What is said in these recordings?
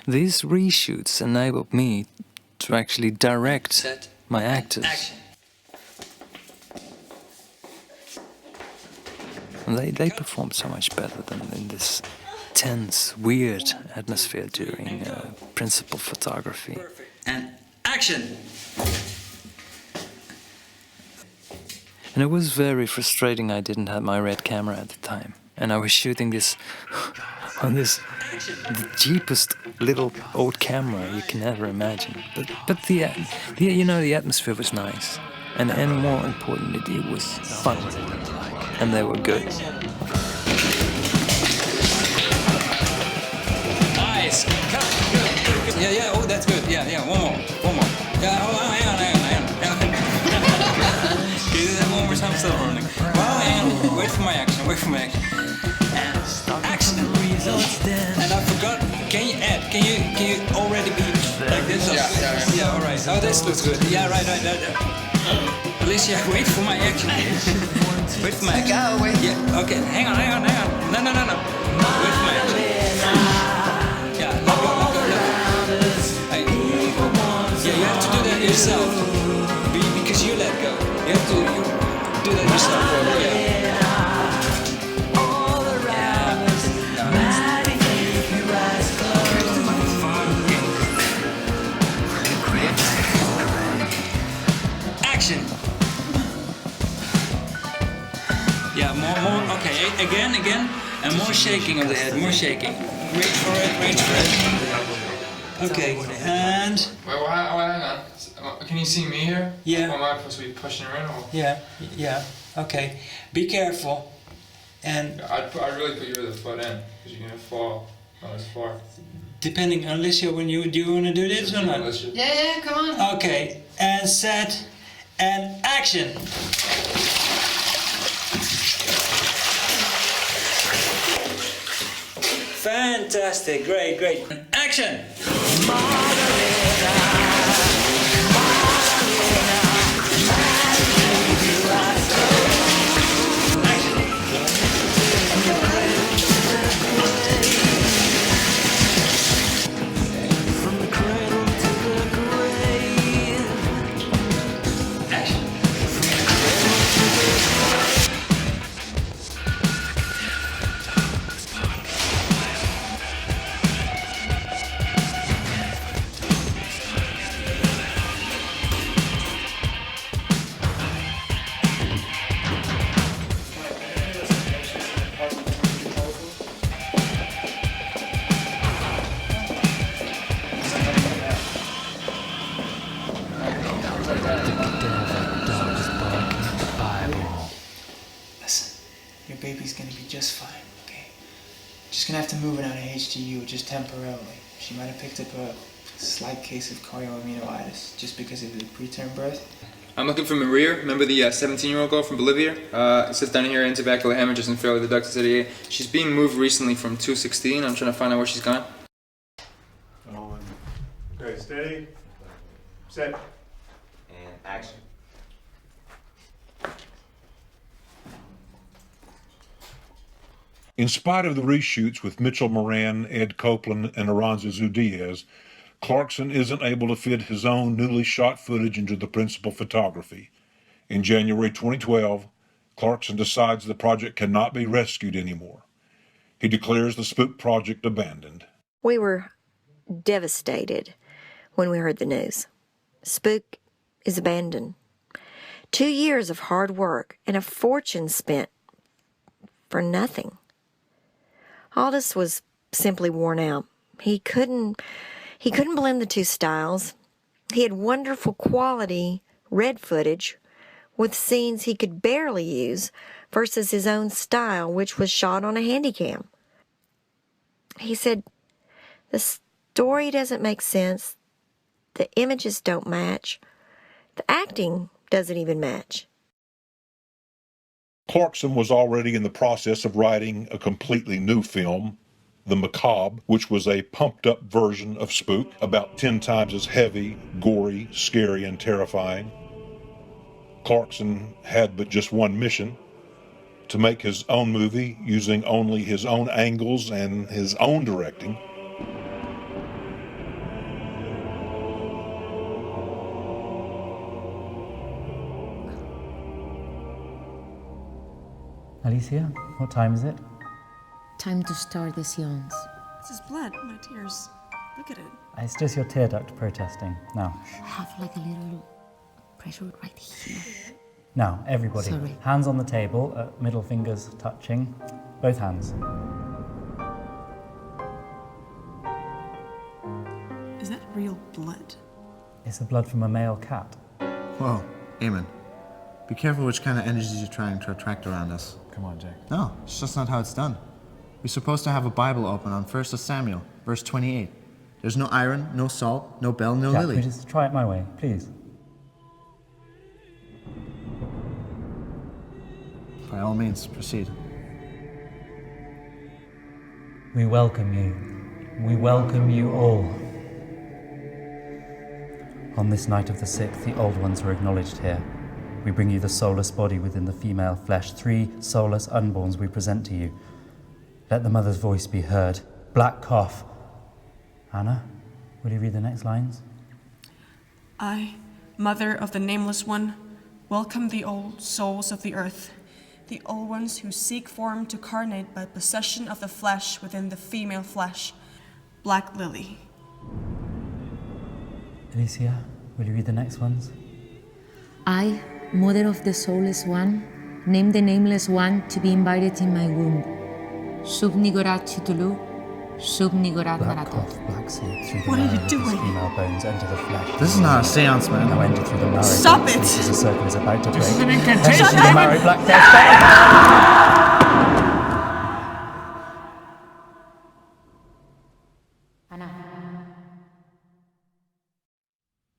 These reshoots enabled me to actually direct my actors. Action. And they performed so much better than in this tense, weird atmosphere during principal photography. Perfect. And action. And it was very frustrating. I didn't have my red camera at the time, and I was shooting this on this the cheapest little old camera you can ever imagine. But the atmosphere was nice, and more importantly, it was fun, and they were good. Nice. Cut. Good. Yeah. Oh, that's good. Yeah. One more. Yeah. Hold on. Hang on. Can you do that one more time? Still running. Well, and wait for my action. Action. And I forgot. Can you add? Can you already be like this? Yeah. All right. Oh, this looks good. Yeah. Right. Alicia, wait for my action. Wait for my action. Wait. Yeah. Okay. Hang on. No. Wait for my action. Yeah. Let go. Hey. Yeah. You have to do that yourself. Because you let go. You have to do that yourself. Yeah. Action. Yeah, more. Okay, again, and more shaking of the head. More shaking. Reach for it. Okay, and. Wait, hang on. Can you see me here? Yeah. Or am I supposed to be pushing her in? Or? Yeah. Okay. Be careful. And. I'd really put your other foot in because you're gonna fall on this floor. Depending on Alicia, do you want to do this or not? Yeah, come on. Okay, and set, and action. Fantastic, great. Action! Your baby's gonna be just fine, okay? Just gonna have to move it out of HDU just temporarily. She might have picked up a slight case of chorioaminoitis just because of the preterm birth. I'm looking for Maria. Remember the 17-year-old girl from Bolivia? It says down here intravascular hemorrhages and fairly deducted city. She's being moved recently from 216. I'm trying to find out where she's gone. Okay, steady, set, and action. In spite of the reshoots with Mitchell Moran, Ed Copeland, and Aranzazu Diaz, Clarkson isn't able to fit his own newly shot footage into the principal photography. In January 2012, Clarkson decides the project cannot be rescued anymore. He declares the Spook project abandoned. We were devastated when we heard the news. Spook is abandoned. 2 years of hard work and a fortune spent for nothing. Aldous was simply worn out. He couldn't blend the two styles. He had wonderful quality red footage with scenes he could barely use versus his own style, which was shot on a Handycam. He said, the story doesn't make sense. The images don't match. The acting doesn't even match. Clarkson was already in the process of writing a completely new film, The Macabre, which was a pumped-up version of Spook, about 10 times as heavy, gory, scary, and terrifying. Clarkson had but just one mission: to make his own movie using only his own angles and his own directing. Alicia, what time is it? Time to start the seance. This is blood, my tears. Look at it. It's just your tear duct protesting. Now. Have like a little pressure right here. Now, everybody. Sorry. Hands on the table, middle fingers touching. Both hands. Is that real blood? It's the blood from a male cat. Whoa, Eamon. Be careful which kind of energies you're trying to attract around us. Come on, Jack. No, it's just not how it's done. We're supposed to have a Bible open on 1 Samuel, verse 28. There's no iron, no salt, no bell, no Jack, lily. can we just try it my way, please? By all means, proceed. We welcome you. We welcome you all. On this night of the 6th, the old ones are acknowledged here. We bring you the soulless body within the female flesh. 3 soulless unborns we present to you. Let the mother's voice be heard. Black cough. Anna, will you read the next lines? I, mother of the nameless one, welcome the old souls of the earth, the old ones who seek form to carnate by possession of the flesh within the female flesh. Black lily. Alicia, will you read the next ones? I, mother of the soulless one, name the nameless one to be invited in my womb. Subnigorat chitulu, subnigorat Black maratot. cough, black sleep through the What are you marrow of his doing? female bones enter the flesh. This is not a seance, man. Now enter through the marrow. Stop black it! sleep as the circle is about to break. This is an Enter incantation. through the marrow, black death. Anna.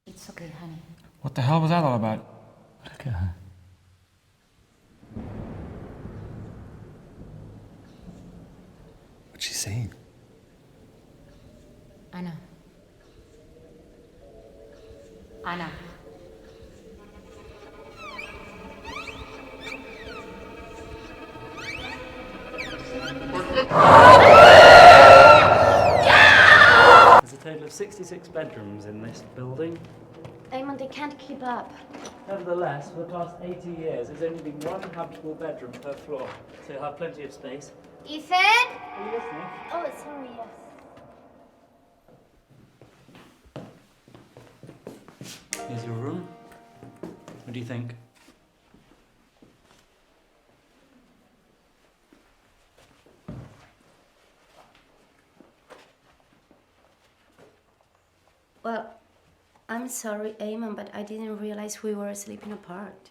It's okay, honey. What the hell was that all about? Look at her. What's she saying? Anna. Anna. There's a total of 66 bedrooms in this building. Eamon, they can't keep up. Nevertheless, for the past 80 years, there's only been one habitable bedroom per floor, so you'll have plenty of space. Ethan? Are you listening? Oh, sorry, yes. Here's your room. What do you think? Well, I'm sorry, Eamon, but I didn't realize we were sleeping apart.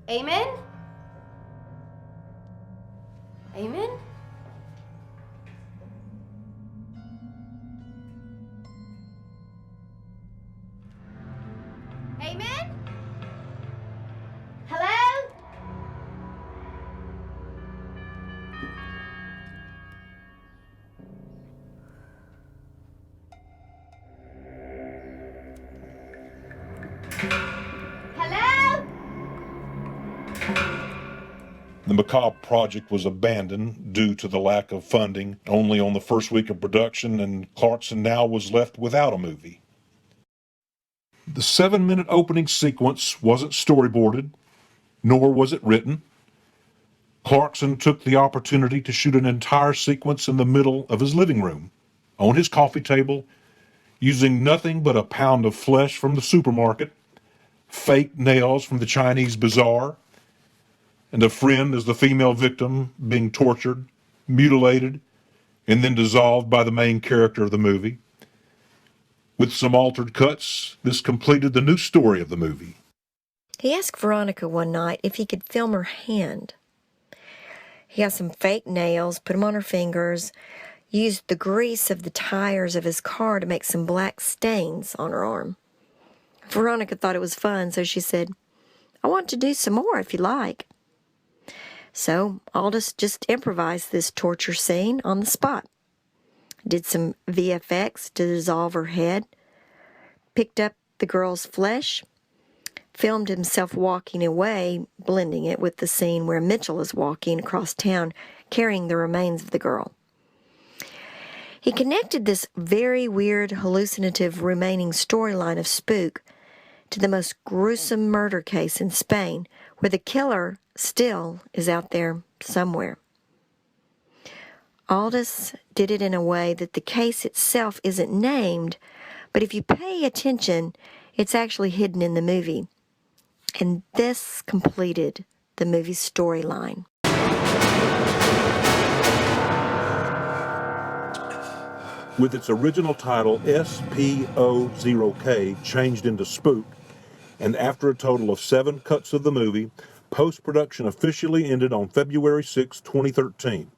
Eamon? Eamon? Eamon? Hello? Hello? The macabre project was abandoned due to the lack of funding only on the first week of production, and Clarkson now was left without a movie. The 7-minute opening sequence wasn't storyboarded, nor was it written. Clarkson took the opportunity to shoot an entire sequence in the middle of his living room, on his coffee table, using nothing but a pound of flesh from the supermarket, fake nails from the Chinese bazaar, and a friend as the female victim being tortured, mutilated, and then dissolved by the main character of the movie. With some altered cuts, this completed the new story of the movie. He asked Veronica one night if he could film her hand. He got some fake nails, put them on her fingers, used the grease of the tires of his car to make some black stains on her arm. Veronica thought it was fun, so she said, "I want to do some more if you like." So Aldous just improvised this torture scene on the spot. Did some VFX to dissolve her head, picked up the girl's flesh, filmed himself walking away, blending it with the scene where Mitchell is walking across town, carrying the remains of the girl. He connected this very weird, hallucinative remaining storyline of Spook to the most gruesome murder case in Spain, where the killer still is out there somewhere. Aldous did it in a way that the case itself isn't named, but if you pay attention, it's actually hidden in the movie. And this completed the movie's storyline. With its original title spo0K changed into Spook, and after a total of 7 cuts of the movie, post-production officially ended on February 6, 2013.